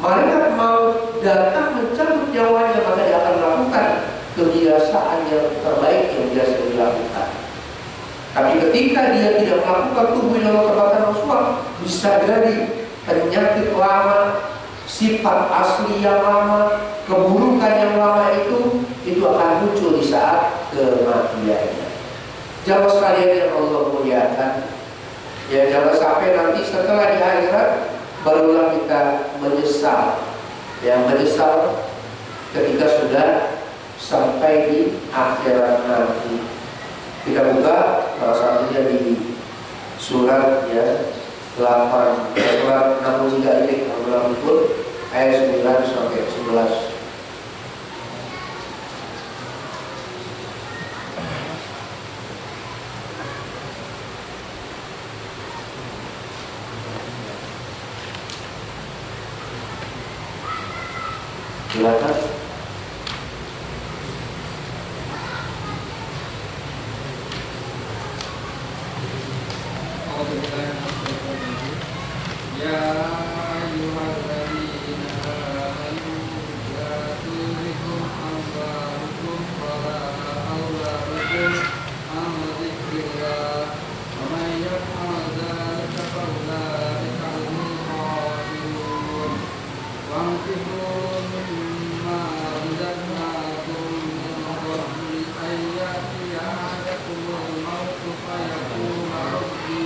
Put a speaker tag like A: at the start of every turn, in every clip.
A: Malaikat mau datang mencabut nyawanya, maka dia akan melakukan kebiasaan yang terbaik yang biasa dilakukan. Tapi ketika dia tidak melakukan tubuh yang terbakar Rasulullah, bisa jadi penyakit lama, sifat asli yang lama, keburukan yang lama itu akan muncul di saat kematiannya. Jamaah sekalian yang Allah muliakan, ya jangan sampai nanti setelah di akhirat barulah kita menyesal. Yang menyesal ketika sudah sampai di akhirat nanti. Kita buka salah satunya di surat ya 8 surat 63 ini ayat 9 sampai 11. Silakan.
B: Ya ayyuhalladzina amanu la tulhikum amwalukum wala auladukum an dzikrillah wa man yaf'al dzalika fa ulaika humul khasirun wamtihu mimma razaqnakum min qabli an ya'tiya ahadakumul mautu fayaqula rabbi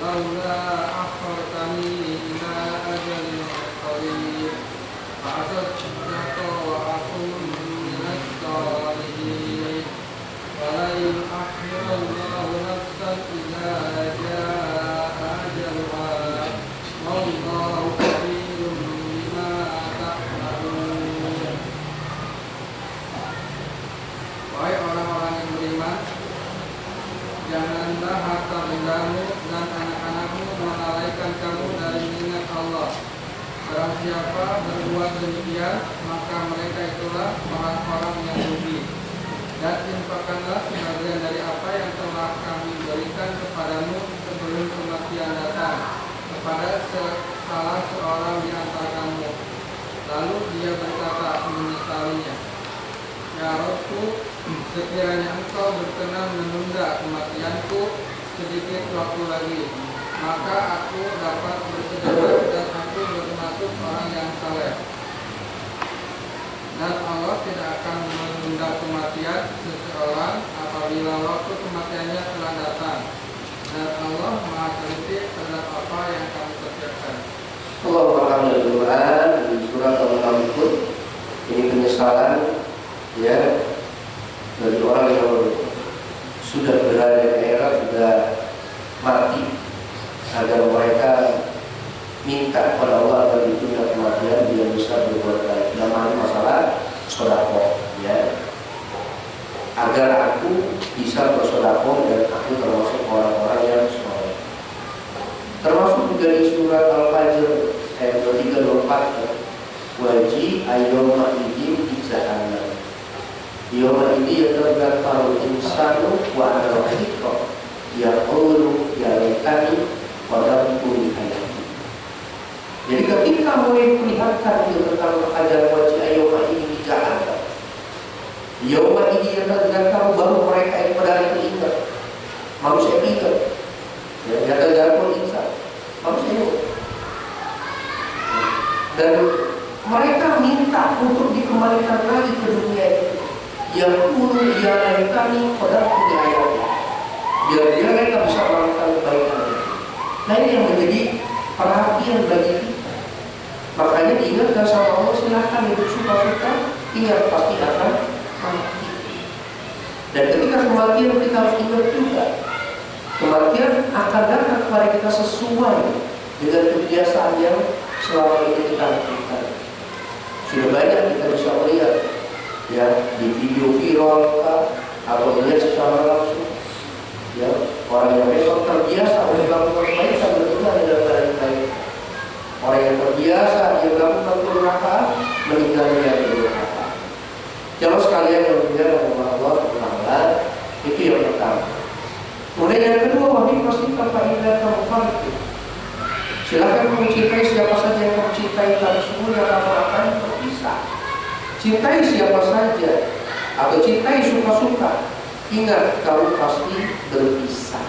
B: laula akhartani ila ajalin qarib fa'asaddaqa wa akun minas shalihin wala yu'akhirullahu nafsan idza jaa'a ajaluha wallahu khabirun bima ta'malun. Wahai orang-orang yang beriman, janganlah harta bendamu dan anak-anakmu melalaikan kamu dari mengingat Allah. Barang siapa berbuat demikian, maka mereka itulah orang-orang yang rugi. Dan infakkanlah sebagian dari apa yang telah kami berikan kepadamu sebelum kematian datang kepada salah seorang di antara kamu. Lalu dia berkata menyesalinya, ya Rabbku, sekiranya engkau berkenan menunda kematianku sedikit waktu lagi, maka aku dapat bersedekah dan aku termasuk orang yang saleh. Dan Allah tidak akan menunda kematian seseorang apabila waktu kematiannya telah datang. Dan Allah Maha Teliti terhadap apa yang kamu kerjakan.
A: Allah Alhamdulillah di surat Al-Ankabut ini penyesalan ya bagi orang yang sudah berada di akhirat, sudah mati, agar mereka minta kepada Allah agar ditunda kematian dia bisa berbuat baik. Dalam masalah sedekah ya, agar aku bisa bersedekah dan aku termasuk orang-orang yang soleh. Termasuk juga di surat Al-Fajr ayat 23-24, waji ayyoma idin di jahannam. Yawma idin yatadzakkaru insanu wa ana dzikra yaqulu ya laitani qadamtu li hayati. Jadi ketika mulai melihatkan tentang ajar wajib yawma idin di jahannam, yawma idin yatadzakkaru, baru mereka yang pada itu ingat, manusia ingat ya, yatadzakkaru insan, manusia ingat. Dan mereka minta untuk dikembalikan lagi ke dunia itu. Yang dulu dia laitani pada ayat, biar dia mereka bisa melakukan kebaikan. Nah ini yang menjadi perhatian bagi kita. Makanya diingatkan sama Allah, silahkan hidup suka-suka, ingat pasti akan mati. Dan ketika kematian kita harus ingat juga, kematian akan datang kepada kita sesuai dengan kebiasaan yang selama ini kita lakukan. Sudah banyak kita bisa melihat ya di video viral atau melihat secara langsung ya orang yang memang terbiasa melakukan kebaikan betul-betul ada dalam baik. Orang yang terbiasa dia melakukan keberkahan meninggalnya keberkahan. Kalau sekalian yang dimuliakan oleh Allah Subhanahu itu yang pertama. Kemudian yang kedua, wahai pasti tanpa indah kamu. Silahkan kamu cintai siapa saja yang kamu cintai, tapi semuanya kamu akan berpisah. Cintai siapa saja atau cintai suka-suka, ingat kamu pasti berpisah.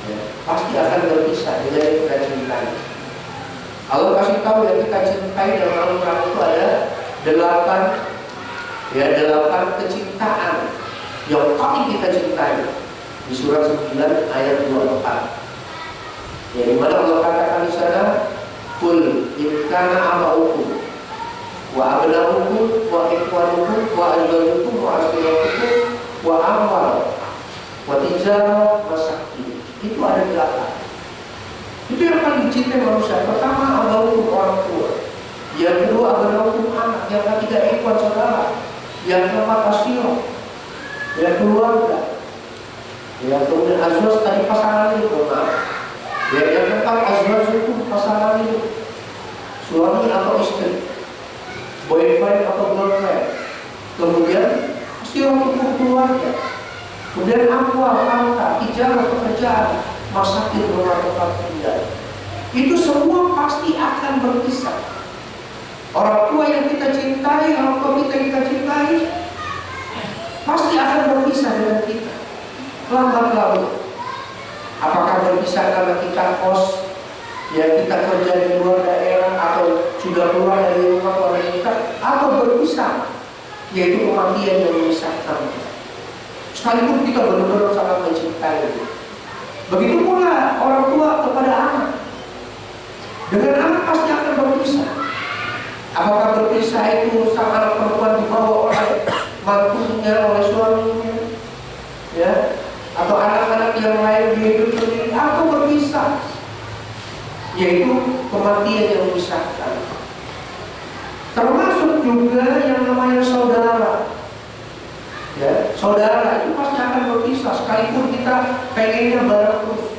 A: Ya, pasti akan berpisah dengan yang kita cintai. Allah kasih tahu yang kita cintai dalam Al-Quran itu ada 8 kecintaan yang paling kita cintai di surat 9 ayat 24. Ya, di mana Allah katakan di sana, "Qul in kana aba'ukum wa abna'ukum wa ikhwanukum wa azwajukum wa ashiratukum wa amwal wa tijarah masakin." Itu ada 8. Itu yang paling dicintai manusia. Pertama, aba'ukum, orang tua. Yang kedua, abna'ukum, anak. Yang ketiga, ikhwan, saudara. Yang keempat, ashirah, yang keluarga. Yang kemudian azwaj, tadi pasangan itu, yang keempat, azwajukum, pasangan itu, suami atau istri, boyfriend atau girlfriend. Kemudian ashiratukum, keluarga. Kemudian amwal, harta, tijarah, pekerjaan, masakin, rumah tempat tinggal. Itu semua pasti akan berpisah. Orang tua yang kita cintai, orang tua kita cintai, pasti akan berpisah dengan kita lambat laun. Apakah berpisah karena kita kos, ya kita kerja di luar daerah, atau sudah keluar dari rumah keluarga kita, atau berpisah, yaitu kematian yang memisahkan. Sekalipun kita benar-benar sangat mencintai. Begitu pula orang tua kepada anak. Dengan anak pasti akan berpisah. Apakah berpisah itu sang anak perempuan dibawa oleh mantunya, oleh suaminya, ya, atau anak-anak yang lain dia hidup sendiri, atau berpisah, yaitu kematian yang memisahkan. Termasuk juga yang namanya saudara. Ya, saudara itu pasti akan berpisah, sekalipun kita pengennya bareng terus.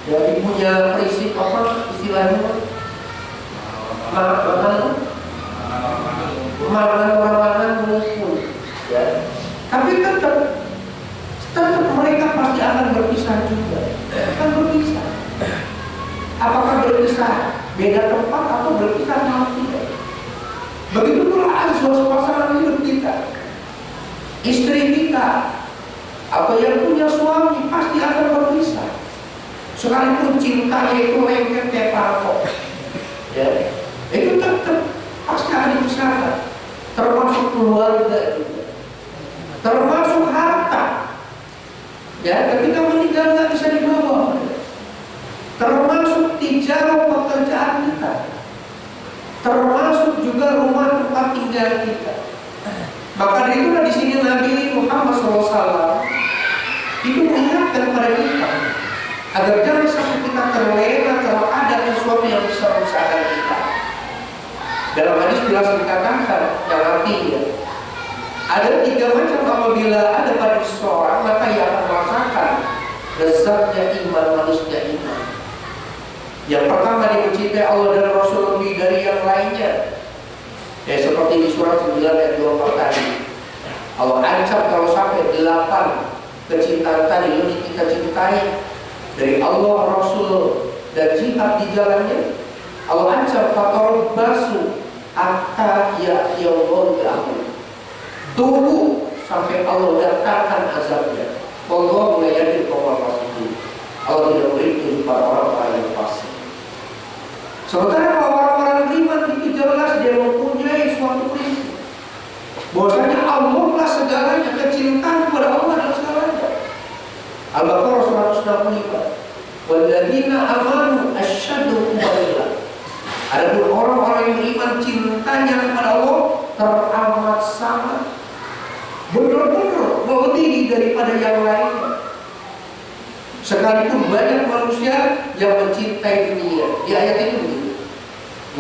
A: Ya, punya prinsip apa istilahnya? Mangan mumpun. Ya. Tapi tetap mereka pasti akan berpisah juga. Akan berpisah. Apakah berpisah beda tempat atau berpisah mati? Begitu pula azwaj, pasangan hidup kita, istri kita, atau yang punya suami pasti akan berpisah. Sekalipun cintanya itu lengket kayak parko, ya, itu tetap pasti akan dipisahkan. Termasuk keluarga juga, termasuk harta. Ya, ketika meninggal nggak bisa dibawa. Termasuk tijarah pekerjaan kita, termasuk juga rumah tempat tinggal kita. Maka dari itulah di sini Nabi Muhammad SAW itu mengingatkan kepada kita agar jangan sampai kita terlena kalau ada sesuatu yang bisa memisahkan kita. Dalam hadis jelas dikatakan yang artinya ada 3 macam apabila ada pada seseorang, maka ia akan merasakan lezatnya iman, manisnya iman. Yang pertama, dia mencintai Allah dan Rasul lebih dari yang lainnya. Ya, seperti di surat 9 ayat 24 tadi. Allah ancam kalau sampai 8 kecintaan tadi lebih kita cintai dari Allah, Rasul, dan jihad di jalannya. Allah ancam fator basu atta ya'yallahu. Tunggu sampai Allah datangkan azabnya. Wallahu la yahdil qawmal fasiqin. Allah tidak beri petunjuk pada orang-orang yang fasik. Sementara kalau orang-orang beriman itu jelas dia mempunyai suatu prinsip bahwasanya Allah lah segalanya, kecintaan kepada Allah adalah segalanya. Al-Baqarah 165. Walladzina amanu asyaddu hubbillah. Ada orang-orang yang beriman cintanya kepada Allah teramat sangat, benar-benar melebihi daripada yang lainnya. Sekalipun banyak manusia yang mencintai dunia. Di ayat itu begini,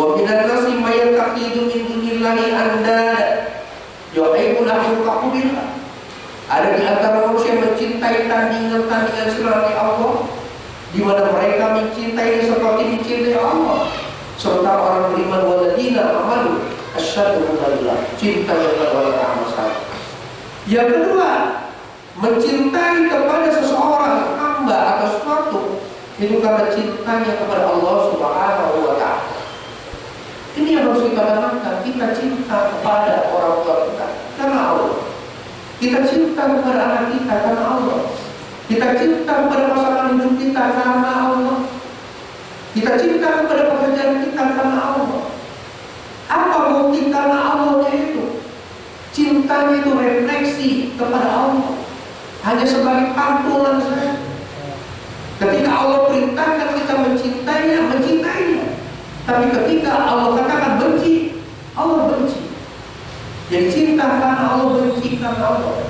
A: wa minan nasi may yattakhidhu min dunillahi andada yuhibbunahum ka-hubbillah. Ada di antara manusia yang mencintai tandingan-tandingan selain Allah, di mana mereka mencintai seperti mencintai Allah. Sementara orang beriman walladzina amanu asyaddu hubbillah, cintanya kepada Allah amat sangat. Yang kedua, mencintai kepada seseorang hamba atau sesuatu itu karena cintanya kepada Allah Subhanahu wa Ta'ala. Ini yang harus kita tanamkan. Kita cinta kepada orang tua kita karena Allah. Kita cinta kepada anak kita karena Allah. Kita cinta kepada pasangan hidup kita karena Allah. Kita cinta kepada pekerjaan kita karena Allah. Apa bukti karena Allahnya itu? Cintanya itu refleksi kepada Allah, hanya sebagai pantulan saja. Ketika Allah perintahkan kita mencintainya, mencintainya. Tapi ketika Allah katakan benci, Allah benci. Jadi cinta karena Allah, benci karena Allah.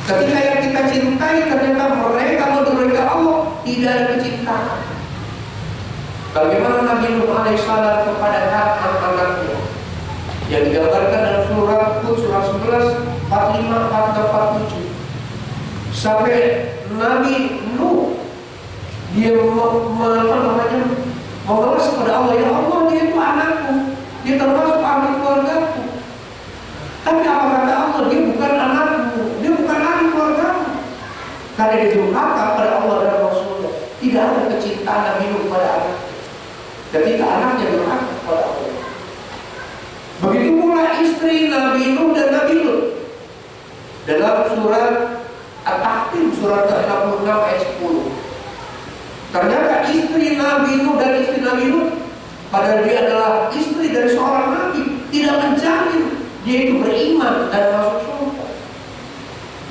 A: Ketika yang kita cintai ternyata mereka mendurhaka Allah, tidak ada kecintaan. Bagaimana Nabi Nuh alaihissalam kepada anak-anaknya yang digambarkan dalam surah Hud surah 11 45 47. Sampai Nabi Nuh dia membalas kepada Allah, ya Allah, dia itu anakku, dia termasuk ahli keluargaku. Tapi apa kata Allah? Dia bukan anakmu, dia bukan ahli keluargamu. Karena dia durhaka pada Allah dan Rasulnya. Tidak ada kecintaan Nabi Nuh kepada anaknya ketika anaknya durhaka kepada Allah. Begitu pula istri Nabi Nuh dan Nabi Lut. Dalam surat At-Tahrim surat ke-66 ayat 10. Ternyata istri Nabi Nuh dan istri Nabi Lut, padahal dia adalah istri dari seorang nabi, tidak menjamin dia itu beriman dan masuk surga.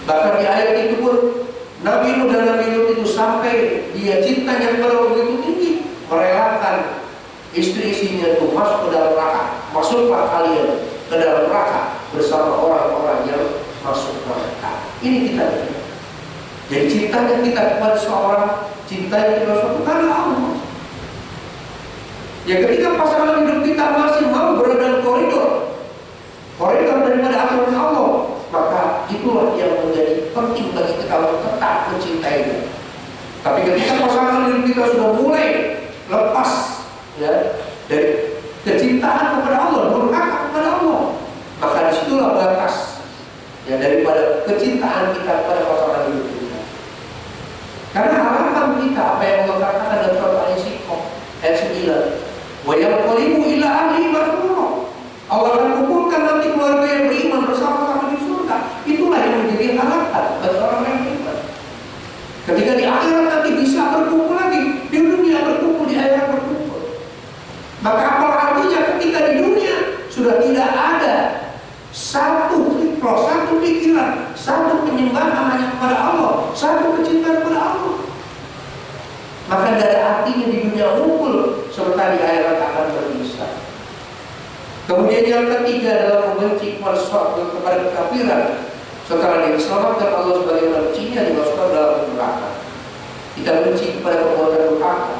A: Bahkan di ayat itu pun Nabi Nuh dan Nabi Lut itu sampai dia cintanya kepada Allah begitu tinggi, merelakan istri-istrinya itu masuk ke dalam neraka. Masuklah kalian ke dalam neraka bersama orang-orang yang masuk neraka. Ini kita lihat. Jadi cintanya kita kepada seorang, cintanya kepada sesuatu karena Allah. Ya ketika pasangan hidup kita masih mau berada dalam koridor daripada aturan Allah, maka itulah yang menjadi penting bagi kita untuk tetap mencintainya. Tapi ketika pasangan hidup kita sudah mulai lepas ya dari kecintaan kepada Allah, durhaka kepada Allah, maka disitulah batas ya daripada kecintaan kita kepada pasangan hidup kita. Karena harapan kita apa yang Allah katakan dalam surat Al-Insyirah ayat 9, wa yanqalibu ila ahli masrura. Allah akan kumpulkan nanti keluarga yang beriman bersama-sama di surga. Itulah yang menjadi harapan bagi orang yang beriman. Ketika di akhirat nanti bisa berkumpul lagi, di dunia berkumpul, di akhirat berkumpul. Maka apa artinya ketika di dunia sudah tidak ada satu fitrah, satu pikiran, satu penyembahan hanya kepada Allah, satu kecintaan kepada Allah, maka tidak ada artinya di dunia ngumpul sementara di akhirat akan berpisah. Kemudian yang ketiga dalam membenci kepada kekafiran, setelah diselamatkan Allah sebagai bencinya dimasukkan dalam neraka. Kita benci kepada perbuatan durhaka,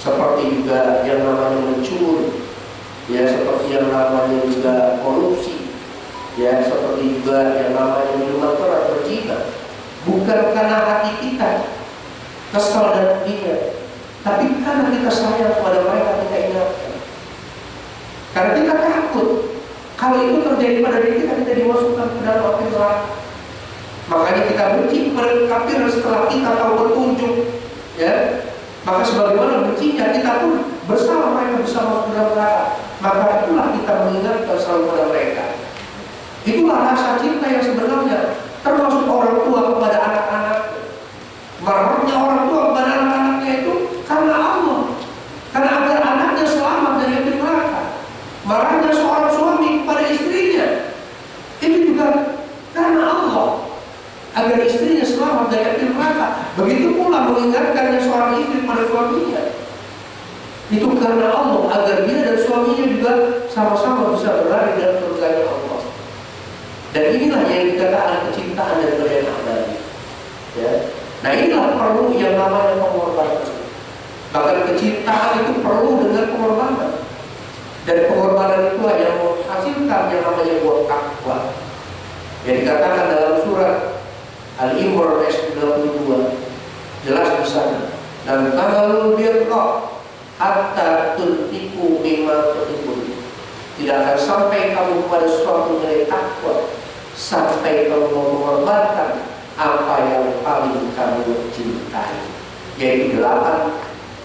A: seperti juga yang namanya mencuri, ya seperti yang namanya juga korupsi, ya seperti juga yang namanya minuman keras, berzina. Bukan karena hati kita kesal dan dia, tapi karena kita sayang kepada mereka, kita ingatkan. Karena kita takut kalau itu terjadi pada diri kita, kita dimasukkan ke dalam api neraka. Makanya kita benci kepada kafir setelah kita tahu petunjuk, ya. Maka sebagaimana bencinya kita pun bersama mereka bisa masuk ke dalam neraka. Maka itulah kita mengingatkan selalu kepada mereka. Itulah rasa cinta yang sebenarnya, termasuk orang tua kepada anak-anak. Marahnya orang tua kepada anak-anaknya itu karena Allah, karena agar anaknya selamat dari api neraka. Marahnya seorang suami kepada istrinya itu juga karena Allah, agar istrinya selamat dari api neraka. Begitu pula mengingatkannya seorang istri pada suaminya itu karena Allah, agar dia dan suaminya juga sama-sama bisa berada dalam surganya Allah. Dan inilah yang dikatakan kecintaan daripada anak tadi, ya. Nah inilah perlu yang namanya pengorbanan. Bahkan kecintaan itu perlu dengan pengorbanan. Dan pengorbanan itu yang menghasilkan yang namanya buah takwa. Yang dikatakan dalam surat Al-Imran ayat 92, jelas di sana. Dan tangalul birra hatta tunfiqu mimma tuhibbun. Tidak akan sampai kamu pada suatu nilai takwa sampai kamu mengorbankan apa yang paling kamu cintai. yaitu 8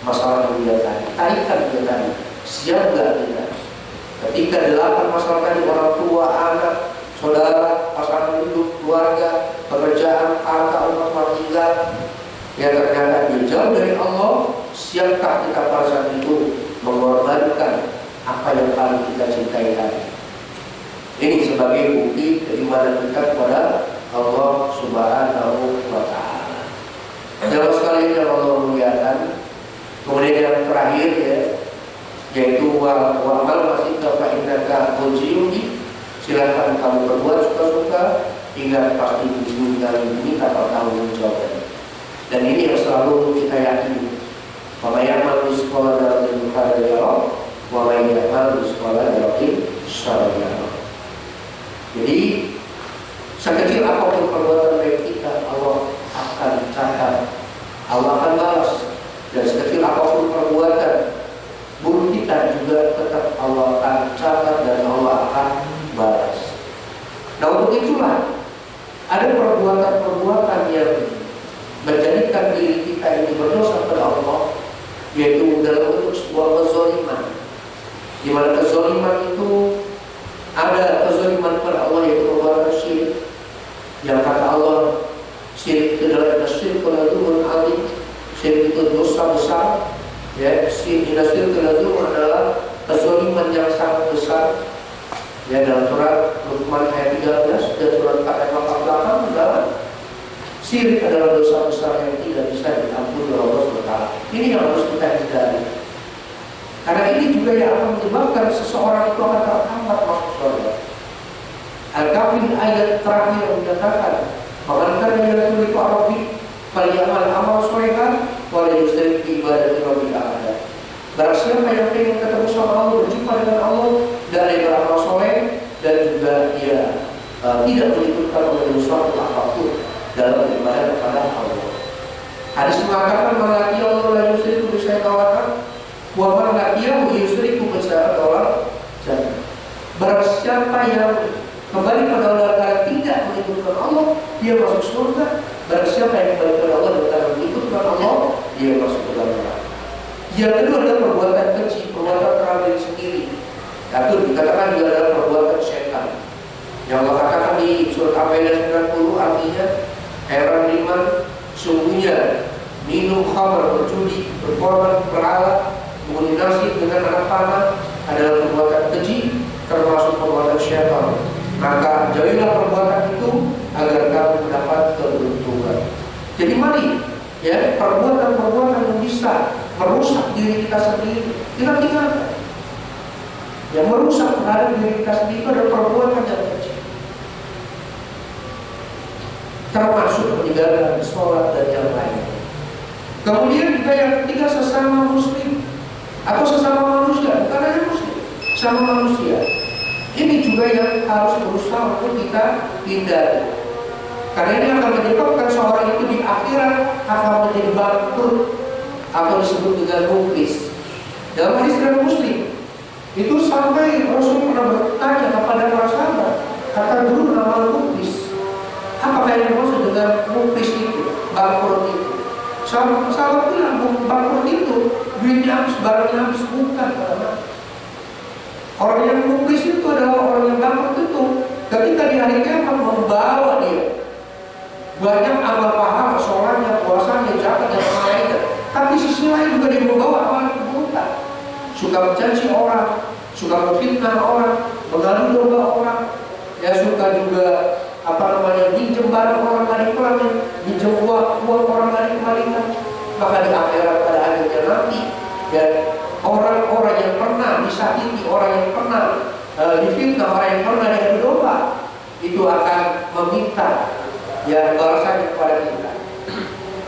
A: masalah dunia tadi. Tarikan dia tadi, siap gak kita? Ketika 8 masalah tadi, orang tua, anak, saudara, pasangan hidup, keluarga, pekerjaan, harta, umat tinggal, ya ternyata dia jauh dari Allah, siapkah kita pada saat itu mengorbankan apa yang paling kita cintai tadi? Ini sebagai bukti keimanan kita kepada Allah Subhanahu wa Ta'ala. Jamaah sekalian yang Allah muliakan, kemudian yang terakhir ya, yaitu wa'mal masih fa'inaka ujiuki, silakan kamu berbuat suka-suka, ingat pasti dunia ini tak tanggung jawab. Dan ini yang selalu kita yakini. Wa may ya'mal mithqala dzarratin khairan yarah, wa may ya'mal mithqala dzarratin syarran yarah. Jadi sekecil apapun perbuatan baik kita, Allah akan catat, Allah akan balas. Dan sekecil apapun perbuatan buruk kita juga tetap Allah akan catat dan Allah akan balas. Nah, untuk itulah ada perbuatan-perbuatan yang menjadikan diri kita ini berdosa kepada Allah, yaitu dalam bentuk sebuah kezaliman, di mana kezaliman itu ada kezaliman kepada Allah, yaitu perbuatan syirik. Yang kata Allah, syirik itu adalah syirkun azim, syirik itu dosa besar. Ya, syirik itu adalah kezaliman yang sangat besar. Ya, dalam surat Luqman ayat 13 dan surat ayat 48 adalah syirik adalah dosa besar yang tidak bisa diampuni oleh Allah SWT. Ini yang harus kita hindari. Karena ini juga yang akan menyebabkan seseorang itu akan terhambat masuk surga. Al-Kafir ayat terakhir menyatakan, "Man kana yarju liqa rabbih falyamal amal shalihan wa la yusyrik bi ibadati rabbih ahada." Barang siapa yang ingin ketemu sama Allah, berjumpa dengan Allah, dan dia beramal soleh, dan juga dia tidak menyebutkan oleh sesuatu apapun dalam beribadah kepada Allah. Hadis mengatakan, "Man laqiya Allah la yusyriku bi syai'in wa man laqiyahu yusyriku bi syai'in." Barang siapa yang kembali kepada Allah dan tidak menyebutkan Allah, dia masuk surga. Barang siapa yang kembali kepada Allah dan tidak menyebutkan Allah, dia masuk ke dalam neraka. Yang kedua adalah perbuatan keji, perbuatan terhadap diri sendiri. Itu dikatakan juga adalah perbuatan setan. Yang Allah katakan di surat Al-Maidah 90, artinya heran liman, sungguhnya minum khamr, berjudi, berkorban, beralat, mengundi nasi dengan anak panah adalah perbuatan keji, termasuk perbuatan syaitan. Maka jauhilah perbuatan itu agar kamu mendapat keberuntungan. Jadi mari ya, perbuatan-perbuatan yang bisa merusak diri kita sendiri kita tinggalkan. Yang merusak terhadap diri kita sendiri itu adalah perbuatan yang kecil, termasuk meninggalkan sholat dan yang lain. Kemudian juga yang ketiga, sesama muslim atau sesama manusia, bukan hanya muslim, sama manusia. Ini juga yang harus berusaha untuk kita hindari. Karena ini akan menyebabkan seorang itu di akhirat akan menjadi bangkrut atau disebut dengan muflis. Dalam hadis riwayat Muslim itu sampai Rasul pernah bertanya kepada para sahabat, kata dulu nama muflis, apakah yang dimaksud dengan muflis itu, bangkrut itu? Sahabat bilang bangkrut itu duitnya habis, barangnya habis, bukan. Orang yang muflis itu adalah orang yang bangkrut itu ketika di hari kiamat membawa dia banyak amal pahala, sholatnya, puasanya, zakat dan lainnya. Tapi sisi lain juga dia membawa amal keburukan. Suka mencaci orang, suka memfitnah orang, mengadu domba orang, ya suka juga minjem barang orang nggak dipulangin, minjem uang orang nggak dikembalikan. Maka di akhirat pada akhirnya nanti, ya orang-orang yang pernah disakiti, orang yang pernah difitnah, orang yang pernah diadu domba, itu akan meminta ya balasannya kepada kita.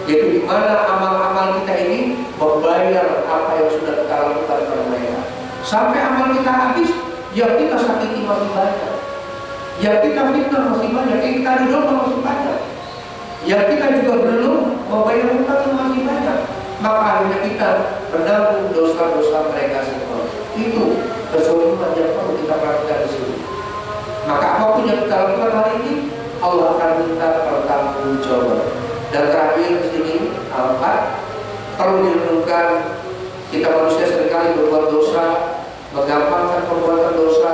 A: Yaitu di mana amal-amal kita ini membayar apa yang sudah kita lakukan kepada mereka. Sampai amal kita habis, yang kita sakiti masih banyak, yang kita fitnah masih banyak, yang kita adu domba masih banyak, yang kita juga belum membayar hutang masih banyak. Maka akhirnya kita menanggung dosa-dosa mereka semua. Itu kezaliman yang perlu kita perhatikan di sini. Maka apapun yang kita lakukan hari ini, Allah akan minta pertanggungjawaban. Dan terakhir di sini 4, perlu direnungkan. Kita manusia seringkali berbuat dosa, menggampangkan perbuatan dosa,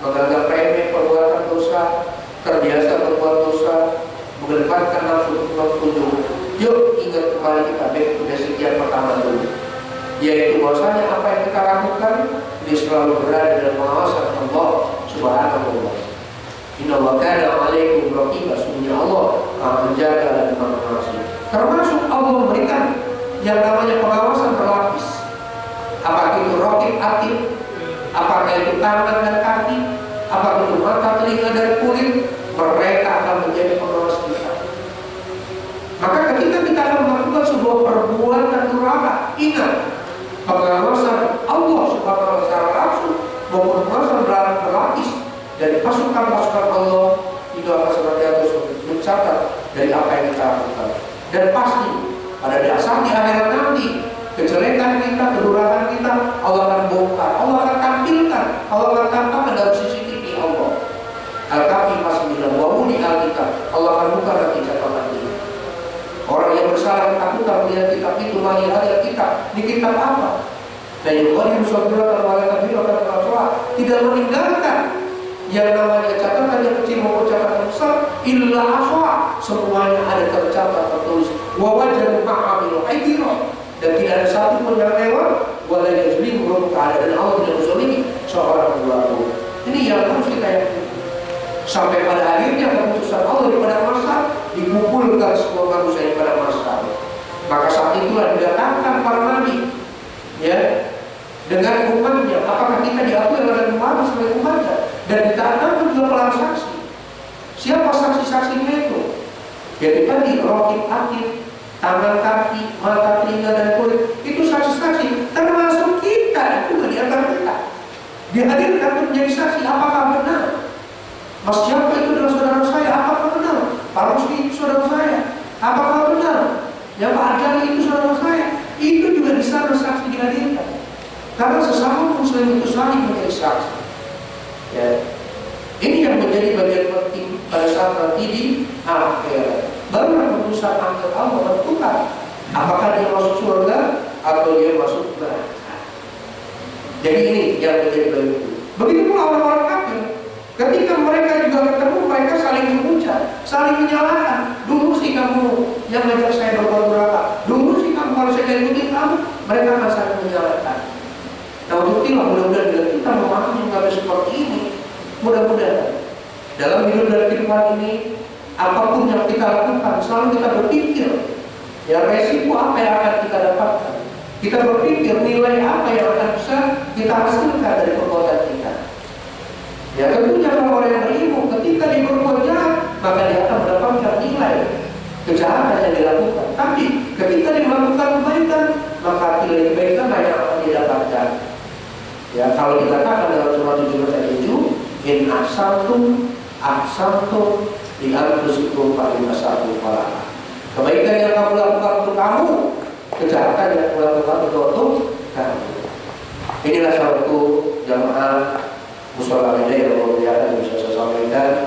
A: menganggap remeh perbuatan dosa, terbiasa berbuat dosa, mengedepankan nafsu berkunjung. Yuk ingat kembali kita back to basic yang pertama dulu, yaitu bahwasanya apa yang kita lakukan ini selalu berada dalam pengawasan Allah Subhanahu wa Ta'ala. Inna wa kana 'alaikum raqiba, sungguh Allah Maha menjaga dan Maha mengawasi. Termasuk Allah memberikan yang namanya pengawasan berlapis. Apakah itu raqib atid, apakah itu tangan dan kaki, apakah itu mata, telinga dan kulit, mereka akan menjadi pengawas kita. Maka ketika kita akan melakukan sebuah perbuatan durhaka, ingat pengawasan Allah Subhanahu wa Ta'ala langsung maupun pengawasan berlapis dari pasukan-pasukan Allah itu akan senantiasa mencatat dari apa yang kita lakukan. Dan pasti pada dasar di akhirat nanti kejelekan kita, kedurhakaan kita Allah akan bongkar, Allah akan tampilkan, Allah akan tampakkan dalam CCTV Allah. Al-Kahfi pasal 9, wawuni al-kitab, Allah akan buka nanti catatan ini. Orang yang bersalah ketakutan melihat kitab itu, melihat kitab, di kitab apa? Dan yang orang tidak meninggalkan yang namanya catatan yang kecil maupun catatan besar, illa aswa, semuanya ada tercatat tertulis. Wa wajadu ma'amilu aidiro, dan tidak ada satu pun yang lewat. Wala yajlimu rabbuka, dan Allah tidak menzalimi seorang pelaku. Ini yang harus kita yakini. Sampai pada akhirnya keputusan Allah di pada masa dikumpulkan semua manusia pada masa. Maka saat itulah didatangkan para nabi, ya, dengan umatnya. Apakah kita diakui oleh umat sebagai umatnya? Dan ditanam juga para saksi. Siapa saksi-saksinya itu? Yaitu tadi raqib atid, tangan kaki, mata, telinga dan kulit. Itu saksi-saksi. Termasuk kita itu di antara kita. Dihadirkan untuk menjadi saksi. Apakah benar? Mas siapa itu adalah saudara saya? Apakah benar? Pak Rusdi itu saudara saya? Apakah benar? Ya Pak Arjani itu saudara saya? Itu juga di sana saksi dihadirkan. Karena sesama muslim itu saling menjadi saksi. Ya. Ini yang menjadi bagian penting pada saat nanti di akhirat. Baru keputusan akhir Allah menentukan apakah dia masuk surga atau dia masuk neraka. Jadi ini yang menjadi bagian itu. Begitu pula orang-orang kafir. Ketika mereka juga ketemu, mereka saling menghujat, saling menyalahkan. Dulu sih kamu yang ngajak saya berbuat durhaka. Dulu sih kamu, kalau saya ikutin kamu, mereka akan saling menyalahkan. Nah, untuk itulah mudah-mudahan bila kita memahami yang seperti ini, mudah-mudahan dalam hidup dan kehidupan ini, apapun yang kita lakukan, selalu kita berpikir, ya resiko apa yang akan kita dapatkan. Kita berpikir nilai apa yang akan bisa kita hasilkan dari perbuatan kita. Ya tentunya kalau orang yang berilmu ketika dia berbuat jahat, maka dia akan mendapatkan nilai kejahatan yang dilakukan. Tapi ketika dia melakukan kebaikan, maka nilai kebaikan yang akan dia dapatkan. Ya kalau dikatakan dalam surah 17 ayat 7, in ahsantum li anfusikum fa in asa'tum falaha. Kebaikan yang kamu lakukan untuk kamu, kejahatan yang kamu lakukan untuk kamu. Inilah suatu jamaah musola yang mulia yang bisa saya sampaikan.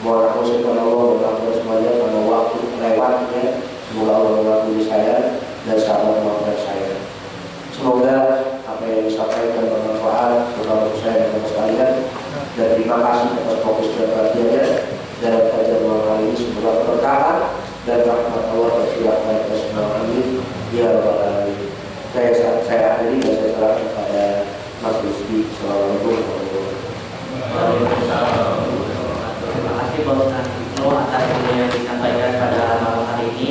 A: Mohon aku kepada Allah dan semuanya karena waktu lewatnya. Semoga Allah mengampuni saya dan sahabat maafkan saya. Semoga apa yang disampaikan bermanfaat untuk saya dan sekalian. Dan terima kasih atas fokus dan perhatiannya dalam kajian malam hari ini. Semoga keberkahan dan rahmat Allah tercurahkan ke semua kami. Ya Rabbal Alamin. Saya akhiri dan saya serahkan kepada Mas Rizky. Assalamualaikum warahmatullahi wabarakatuh.
C: Terima kasih Pak Ustadz atas ilmu yang disampaikan pada malam hari ini.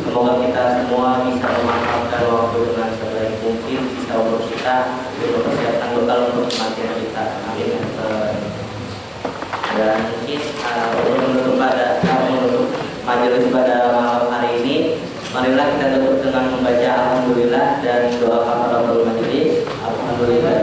C: Semoga kita semua bisa memanfaatkan waktu dengan sebaik mungkin, bisa untuk kita untuk persiapkan bekal untuk kematian kita. Amin. Dan mungkin untuk menutup majelis pada malam hari ini, marilah kita tutup dengan membaca alhamdulillah dan doa kafaratul majelis. Alhamdulillah.